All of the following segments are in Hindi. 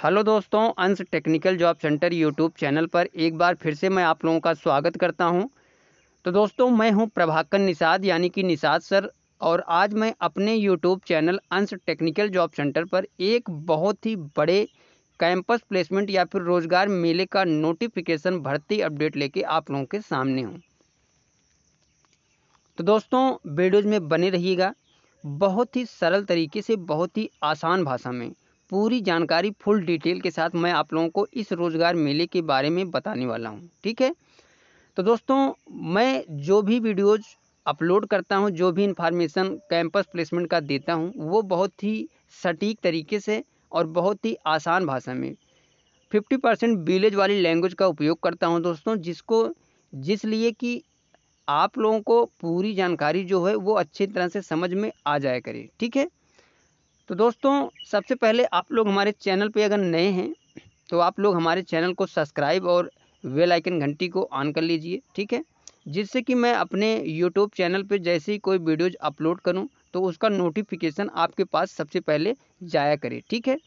हेलो दोस्तों, अंश technical job centre YouTube channel पर एक बार फिर से मैं आप लोगों का स्वागत करता हूं। तो दोस्तों, मैं हूं प्रभाकर निषाद यानी कि निषाद सर। और आज मैं अपने यूट्यूब चैनल अंश टेक्निकल जॉब सेंटर पर एक बहुत ही बड़े कैंपस प्लेसमेंट या फिर रोजगार मेले का नोटिफिकेशन भर्ती अपडेट लेके आप लोगों के सामने हूँ। तो दोस्तों, वीडियोज में बने रहिएगा। बहुत ही सरल तरीके से, बहुत ही आसान भाषा में पूरी जानकारी फुल डिटेल के साथ मैं आप लोगों को इस रोज़गार मेले के बारे में बताने वाला हूं। ठीक है। तो दोस्तों, मैं जो भी वीडियोज अपलोड करता हूं, जो भी इंफॉर्मेशन कैंपस प्लेसमेंट का देता हूं, वो बहुत ही सटीक तरीके से और बहुत ही आसान भाषा में 50% विलेज वाली लैंग्वेज का उपयोग करता हूं दोस्तों, जिसलिए कि आप लोगों को पूरी जानकारी जो है वो अच्छी तरह से समझ में आ जाया करे। ठीक है। तो दोस्तों, सबसे पहले आप लोग हमारे चैनल पे अगर नए हैं तो आप लोग हमारे चैनल को सब्सक्राइब और बेल आइकन घंटी को ऑन कर लीजिए। ठीक है। जिससे कि मैं अपने यूट्यूब चैनल पे जैसे ही कोई वीडियोज अपलोड करूं तो उसका नोटिफिकेशन आपके पास सबसे पहले जाया करे। ठीक है।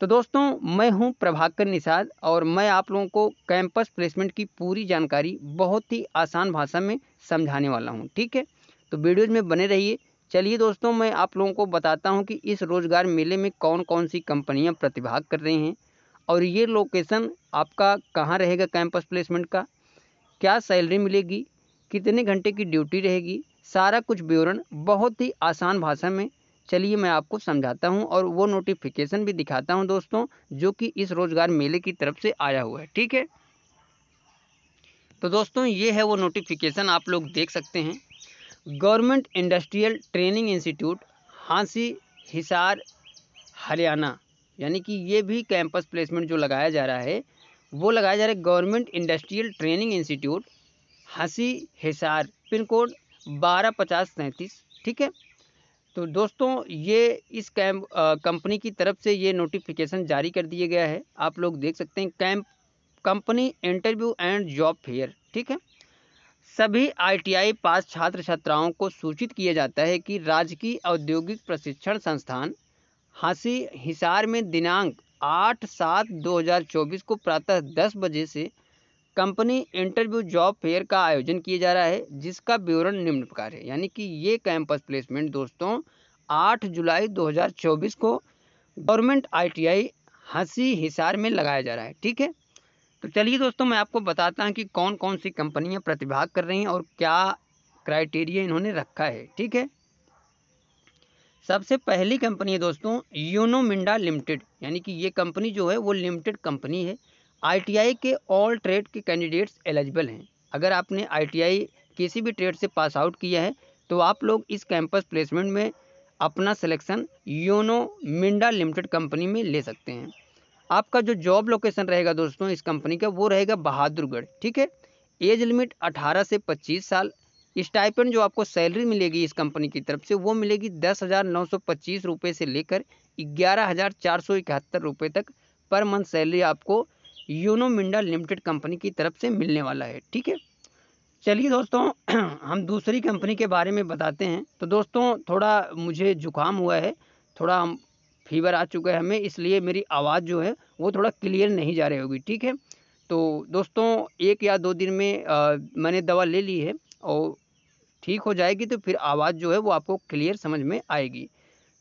तो दोस्तों, मैं हूं प्रभाकर निषाद और मैं आप लोगों को कैंपस प्लेसमेंट की पूरी जानकारी बहुत ही आसान भाषा में समझाने वाला हूं। ठीक है। तो वीडियोज में बने रहिए। चलिए दोस्तों, मैं आप लोगों को बताता हूं कि इस रोज़गार मेले में कौन कौन सी कंपनियां प्रतिभाग कर रही हैं और ये लोकेशन आपका कहाँ रहेगा, कैंपस प्लेसमेंट का क्या सैलरी मिलेगी, कितने घंटे की ड्यूटी रहेगी, सारा कुछ विवरण बहुत ही आसान भाषा में चलिए मैं आपको समझाता हूं और वो नोटिफिकेशन भी दिखाता हूं दोस्तों, जो कि इस रोज़गार मेले की तरफ से आया हुआ है। ठीक है। तो दोस्तों, ये है वो नोटिफिकेशन, आप लोग देख सकते हैं। Government industrial training institute, Hansi Hisar, Haryana. यानी कि ये भी कैंपस प्लेसमेंट जो लगाया जा रहा है वो लगाया जा रहा है गवर्नमेंट इंडस्ट्रियल ट्रेनिंग इंस्टीट्यूट, हंसी हिसार, पिन कोड 125037। ठीक है। तो दोस्तों, ये इस कंपनी की तरफ से ये नोटिफिकेशन जारी कर दिया गया है। आप लोग देख सकते हैं, company interview and job fair. ठीक है। सभी आईटीआई पास छात्र छात्राओं को सूचित किया जाता है कि राजकीय औद्योगिक प्रशिक्षण संस्थान हांसी हिसार में दिनांक 8/7/2024 को प्रातः 10 बजे से कंपनी इंटरव्यू जॉब फेयर का आयोजन किया जा रहा है, जिसका विवरण निम्न प्रकार है। यानी कि ये कैंपस प्लेसमेंट दोस्तों 8 जुलाई 2024 को गवर्नमेंट आईटीआई हंसी हिसार में लगाया जा रहा है। ठीक है। तो चलिए दोस्तों, मैं आपको बताता हूं कि कौन कौन सी कंपनियां प्रतिभाग कर रही हैं और क्या क्राइटेरिया इन्होंने रखा है। ठीक है। सबसे पहली कंपनी है दोस्तों यूनो मिंडा लिमिटेड। यानी कि ये कंपनी जो है वो लिमिटेड कंपनी है। आईटीआई के ऑल ट्रेड के कैंडिडेट्स एलिजिबल हैं। अगर आपने आईटीआई किसी भी ट्रेड से पास आउट किया है तो आप लोग इस कैंपस प्लेसमेंट में अपना selection Uno Minda limited company में ले सकते हैं। आपका जो जॉब लोकेशन रहेगा दोस्तों इस कंपनी का, वो रहेगा बहादुरगढ़। ठीक है। एज लिमिट 18 से 25 साल। स्टाइपेंड जो आपको सैलरी मिलेगी इस कंपनी की तरफ से वो मिलेगी 10,925 रुपये से लेकर 11,471 रुपये तक पर मंथ सैलरी आपको यूनो मिंडा लिमिटेड कंपनी की तरफ से मिलने वाला है। ठीक है। चलिए दोस्तों, हम दूसरी कंपनी के बारे में बताते हैं। तो दोस्तों, थोड़ा मुझे जुकाम हुआ है, थोड़ा फीवर आ चुका है हमें, इसलिए मेरी आवाज़ जो है वो थोड़ा क्लियर नहीं जा रही होगी। ठीक है। तो दोस्तों, 1 या 2 दिन में मैंने दवा ले ली है और ठीक हो जाएगी तो फिर आवाज़ जो है वो आपको क्लियर समझ में आएगी।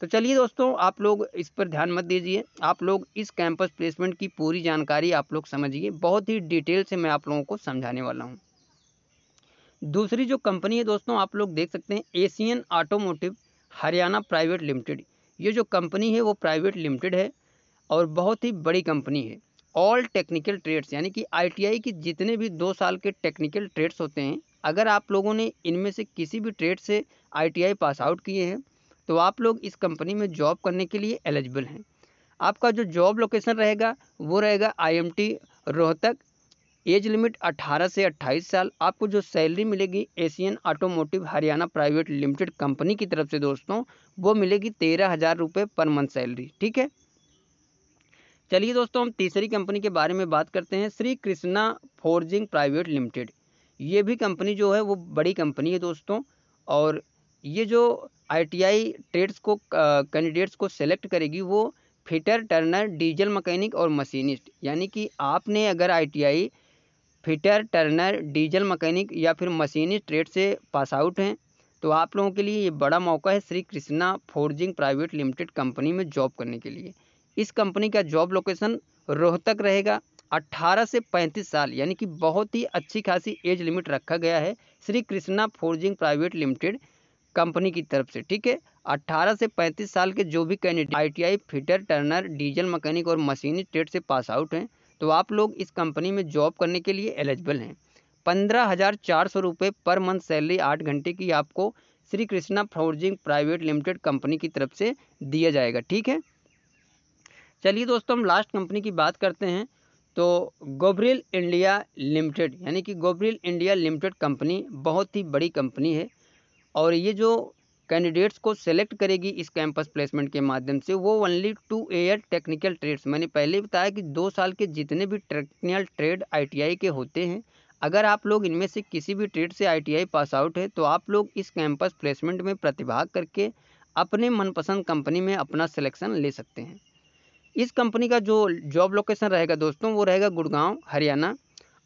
तो चलिए दोस्तों, आप लोग इस पर ध्यान मत दीजिए। आप लोग इस कैंपस प्लेसमेंट की पूरी जानकारी आप लोग समझिए। बहुत ही डिटेल से मैं आप लोगों को समझाने वाला हूँ। दूसरी जो कंपनी है दोस्तों, आप लोग देख सकते हैं Asian automotive Haryana private limited. ये जो कंपनी है वो प्राइवेट लिमिटेड है और बहुत ही बड़ी कंपनी है। ऑल टेक्निकल ट्रेड्स, यानी कि आईटीआई के जितने भी 2 साल के टेक्निकल ट्रेड्स होते हैं, अगर आप लोगों ने इनमें से किसी भी ट्रेड से आईटीआई पास आउट किए हैं तो आप लोग इस कंपनी में जॉब करने के लिए एलिजिबल हैं। आपका जो जॉब लोकेशन रहेगा वो रहेगा आईएमटी रोहतक। एज लिमिट 18 से 28 साल। आपको जो सैलरी मिलेगी Asian automotive Haryana private limited company की तरफ से दोस्तों वो मिलेगी 13,000 रुपये पर मंथ सैलरी। ठीक है। चलिए दोस्तों, हम तीसरी कंपनी के बारे में बात करते हैं, Shri Krishna forging private limited. ये भी कंपनी जो है वो बड़ी कंपनी है दोस्तों। और ये जो आईटीआई ट्रेड्स को कैंडिडेट्स को सेलेक्ट करेगी वो फिटर टर्नर डीजल मैकेनिक और मशीनिस्ट। यानी कि आपने अगर ITI fitter Turner diesel mechanic या फिर मशीनिस्ट ट्रेड से पास आउट हैं तो आप लोगों के लिए ये बड़ा मौका है Shri Krishna forging private limited company में जॉब करने के लिए। इस कंपनी का जॉब लोकेशन रोहतक रहेगा। 18 से 35 साल यानी कि बहुत ही अच्छी खासी एज लिमिट रखा गया है Shri Krishna forging private limited company की तरफ से। ठीक है, 18 से 35 साल के जो भी candidate ITI fitter Turner diesel mechanic और मशीनिस्ट ट्रेड से पास आउट हैं तो आप लोग इस कंपनी में जॉब करने के लिए एलिजिबल हैं। 15,400 रुपये पर मंथ सैलरी 8 घंटे की आपको Shri Krishna forging private limited company की तरफ से दिया जाएगा। ठीक है, चलिए दोस्तों हम लास्ट कंपनी की बात करते हैं। तो गॉब्रियल इंडिया लिमिटेड यानी कि गॉब्रियल इंडिया लिमिटेड कंपनी बहुत ही बड़ी कंपनी है और ये जो कैंडिडेट्स को सेलेक्ट करेगी इस कैंपस प्लेसमेंट के माध्यम से वो ओनली 2 ईयर टेक्निकल ट्रेड्स। मैंने पहले बताया कि 2 साल के जितने भी टेक्निकल ट्रेड ITI के होते हैं, अगर आप लोग इनमें से किसी भी ट्रेड से ITI पास आउट है तो आप लोग इस कैंपस प्लेसमेंट में प्रतिभाग करके अपने मनपसंद कंपनी में अपना सिलेक्शन ले सकते हैं। इस कंपनी का जो जॉब लोकेशन रहेगा दोस्तों वो रहेगा गुड़गांव हरियाणा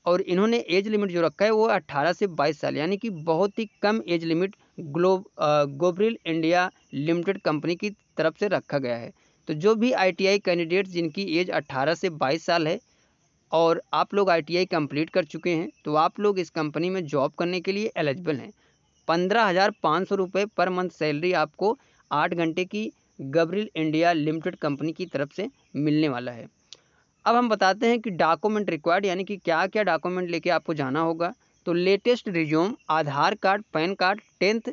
और इन्होंने एज लिमिट जो रखा है वो 18 से 22 साल यानी कि बहुत ही कम age limit Gabriel India limited company की तरफ से रखा गया है। तो जो भी ITI कैंडिडेट्स जिनकी एज 18 से 22 साल है और आप लोग ITI कंप्लीट कर चुके हैं तो आप लोग इस कंपनी में जॉब करने के लिए एलिजिबल हैं। 15,500 रुपये पर मंथ सैलरी आपको 8 घंटे की गॉब्रियल इंडिया लिमिटेड कंपनी की तरफ से मिलने वाला है। अब हम बताते हैं कि डॉक्यूमेंट रिक्वायर्ड यानी कि क्या क्या डॉक्यूमेंट लेके आपको जाना होगा। तो latest resume, Aadhaar card, pan card, 10th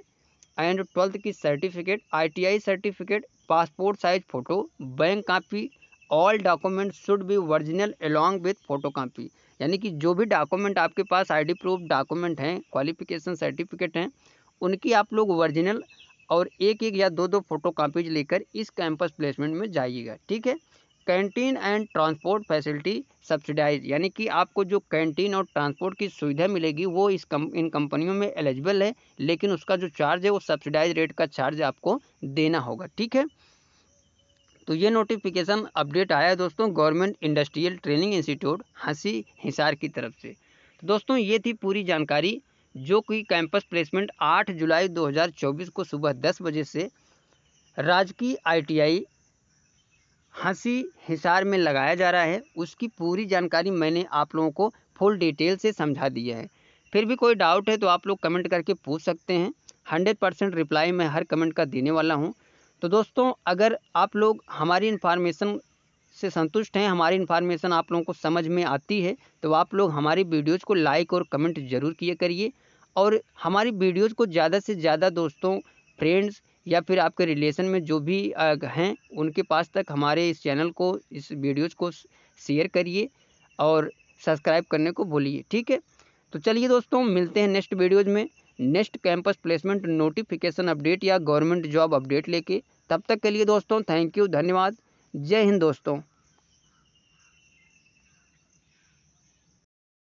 and 12th की certificate, ITI certificate, passport size photo, bank copy. All document should be original along with photo copy. यानी कि जो भी डॉक्यूमेंट आपके पास ID प्रूफ डॉक्यूमेंट हैं, क्वालिफिकेशन सर्टिफिकेट हैं, उनकी आप लोग ओरिजिनल और एक या दो फोटो कापीज लेकर इस कैंपस प्लेसमेंट में जाइएगा। ठीक है, canteen and transport facility subsidize यानी कि आपको जो कैंटीन और ट्रांसपोर्ट की सुविधा मिलेगी वो इन कंपनियों में एलिजिबल है, लेकिन उसका जो चार्ज है वो सब्सिडाइज रेट का चार्ज आपको देना होगा। ठीक है, तो ये नोटिफिकेशन अपडेट आया है दोस्तों गवर्नमेंट इंडस्ट्रियल ट्रेनिंग इंस्टीट्यूट हंसी हिसार की तरफ से। तो दोस्तों ये थी पूरी जानकारी जो कि कैंपस प्लेसमेंट 8 जुलाई 2024 को सुबह 10 बजे से राजकीय ITI हंसी हिसार में लगाया जा रहा है, उसकी पूरी जानकारी मैंने आप लोगों को फुल डिटेल से समझा दिया है। फिर भी कोई डाउट है तो आप लोग कमेंट करके पूछ सकते हैं। 100% रिप्लाई मैं हर कमेंट का देने वाला हूं। तो दोस्तों अगर आप लोग हमारी इन्फॉर्मेशन से संतुष्ट हैं, हमारी इन्फॉर्मेशन आप लोगों को समझ में आती है तो आप लोग हमारी वीडियोज़ को लाइक और कमेंट ज़रूर किया करिए और हमारी वीडियोज़ को ज़्यादा से ज़्यादा दोस्तों, फ्रेंड्स या फिर आपके रिलेशन में जो भी हैं उनके पास तक हमारे इस चैनल को, इस वीडियोज़ को शेयर करिए और सब्सक्राइब करने को भूलिए। ठीक है, तो चलिए दोस्तों मिलते हैं नेक्स्ट वीडियोज़ में next campus placement notification update या गवर्नमेंट जॉब अपडेट लेके। तब तक के लिए दोस्तों थैंक यू, धन्यवाद, जय हिंद दोस्तों।